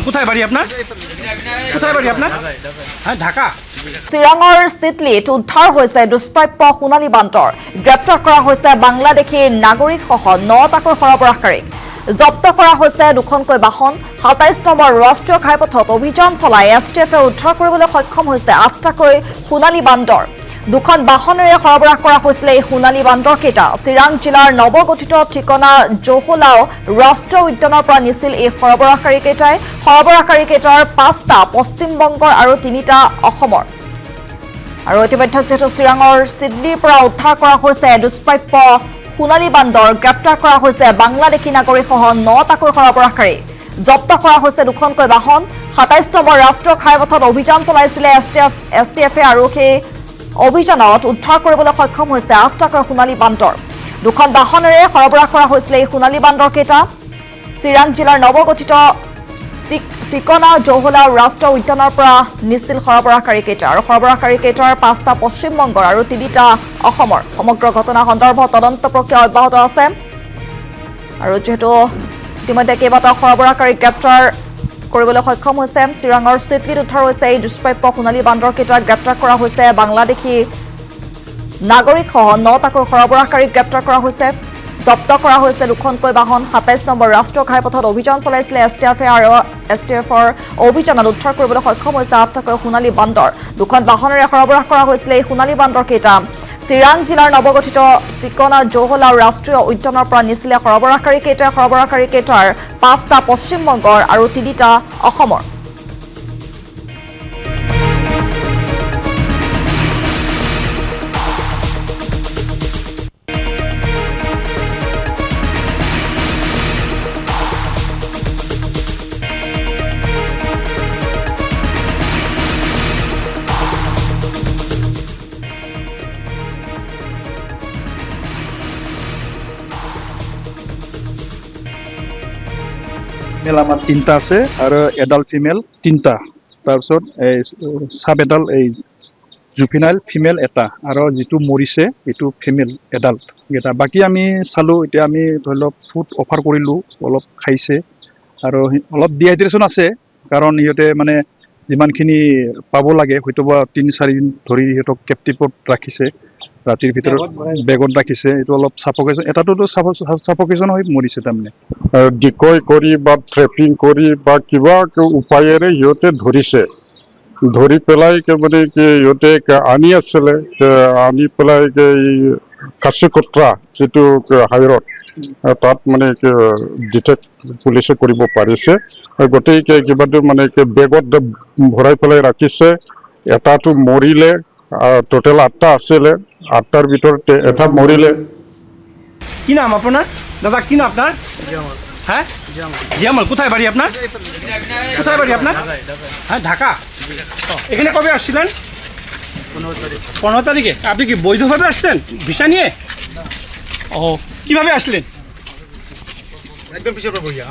কোথায় বাড়ি আপনাৰ? কোথায় বাড়ি আপনাৰ? হ্যাঁ, ঢাকা। চিৰাঙৰ চিটলিত উদ্ধাৰ হৈছে দুষ্প্ৰাপ্য সোণালী বান্দৰ। গ্ৰেপ্তাৰ কৰা হৈছে বাংলাদেশী নাগৰিকসহ 9টাকৈ সৰবৰাহকাৰীক। জব্দ কৰা হৈছে 2খনকৈ বাহন। 27 নম্বৰ ৰাষ্ট্ৰীয় ঘাইপথত অভিযান চলাই STFে উদ্ধাৰ কৰিবলৈ সক্ষম হৈছে 8টাকৈ সোণালী বান্দৰ। 2খন বাহনেৰে সৰবৰাহ কৰা হৈছিল এই সোণালী বান্দৰকেইটা। চিৰাং জিলাৰ নৱগঠিত ঠিকনা জহলাও ৰাষ্ট্ৰীয় উদ্যানৰ পৰা নিছিল এই সৰবৰাহকাৰীকেইটাই। সৰবৰাহকাৰীকেইটাৰ 5টা পশ্চিমবংগৰ আৰু 3টা অসমৰ। আৰু ইতিমধ্যে যিহেতু চিৰাঙৰ চিডলিৰ পৰা উদ্ধাৰ কৰা হৈছে দুষ্প্ৰাপ্য সোণালী বান্দৰ, গ্ৰেপ্তাৰ কৰা হৈছে বাংলাদেশী নাগৰিকসহ 9টাকৈ সৰবৰাহকাৰী। জব্দ কৰা হৈছে 2খনকৈ বাহন। 27 নম্বৰ ৰাষ্ট্ৰীয় ঘাইপথত অভিযান চলাইছিলে STFে আৰু সেই অভিযানত উদ্ধাৰ কৰিবলৈ সক্ষম হৈছে 8টাকৈ সোণালী বান্দৰ। 2খন বাহনেৰে সৰবৰাহ কৰা হৈছিল এই সোণালী বান্দৰকেইটা। চিৰাং জিলাৰ নৱগঠিত চিকনা জহলাও ৰাষ্ট্ৰীয় উদ্যানৰ পৰা নিছিল সৰবৰাহকাৰীকেইটা। আৰু সৰবৰাহকাৰীকেইটাৰ 5টা পশ্চিমবংগৰ আৰু 3টা অসমৰ। সমগ্ৰ ঘটনা সন্দৰ্ভত তদন্ত প্ৰক্ৰিয়া অব্যাহত আছে। আৰু যিহেতু ইতিমধ্যে কেইবাটাও সৰবৰাহকাৰীক গ্ৰেপ্তাৰ কৰিবলৈ সক্ষম হৈছে। চিৰাঙৰ চিটলিত উদ্ধাৰ হৈছে এই দুষ্প্ৰাপ্য সোণালী বান্দৰকেইটাক। গ্ৰেপ্তাৰ কৰা হৈছে বাংলাদেশী নাগৰিকসহ 9টাকৈ সৰবৰাহকাৰীক গ্ৰেপ্তাৰ কৰা হৈছে। জব্দ কৰা হৈছে 2খনকৈ বাহন। 27 নম্বৰ ৰাষ্ট্ৰীয় ঘাইপথত অভিযান চলাইছিলে STFে আৰু STFৰ অভিযানত উদ্ধাৰ কৰিবলৈ সক্ষম হৈছে 8টাকৈ সোণালী বান্দৰ। 2খন বাহনেৰে সৰবৰাহ কৰা হৈছিলে এই সোণালী বান্দৰকেইটা। চিৰাং জিলাৰ নৱগঠিত চিকনা জহলাও ৰাষ্ট্ৰীয় উদ্যানৰ পৰা নিছিলে সৰবৰাহকাৰীকেইটাৰ 5টা পশ্চিমবংগৰ আৰু 3টা অসমৰ। মেল আমাৰ 3টা আছে আৰু এডাল্ট ফিমেল 3টা। তাৰপিছত এই চাব এডাল্ট এই জুফিনাইল ফিমেল এটা আৰু যিটো মৰিছে এইটো ফিমেল এডাল্ট এটা। বাকী আমি চালোঁ, এতিয়া আমি ধৰি লওক ফুড অফাৰ কৰিলোঁ, অলপ খাইছে আৰু অলপ ডিহাইড্ৰেশ্যন আছে। কাৰণ সিহঁতে মানে যিমানখিনি পাব লাগে হয়তো বা 3-4 দিন ধৰি সিহঁতক কেপটিভত ৰাখিছে, ৰাতিৰ ভিতৰত বেগত ৰাখিছে। এইটো অলপ চাফকেশ্যন, এটাটোতো চাফকেশ্যন হৈ মৰিছে। তাৰমানে ডিকয় কৰি বা ট্ৰেপিং কৰি বা কিবা উপায়েৰে সিহঁতে ধৰিছে। ধৰি পেলাই মানে সিহঁতে আনি আছিলে, আনি পেলাই এই কাচিকট্ৰা যিটো হাইৰত তাত মানে ডিটেক্ট পুলিচে কৰিব পাৰিছে। গোটেই কিবাটো মানে বেগত ভৰাই পেলাই ৰাখিছে। এটাটো মৰিলে, টোটেল 8টা আছিলে, 8টাৰ ভিতৰত এটা মৰিলে। কি নাম আপনার দাদা? কি নাম আপনার? হ্যাঁ, জিয়ামল। কোথায় বাড়ি আপনার? কোথায় বাড়ি আপনার? হ্যাঁ, ঢাকা। এখানে কবে আসছিলেন? 15 তারিখে। আপনি কি বৈধভাবে আসছেন ভিসা নিয়ে? ও, কিভাবে আসলেন? একদম পিছনে বইয়া।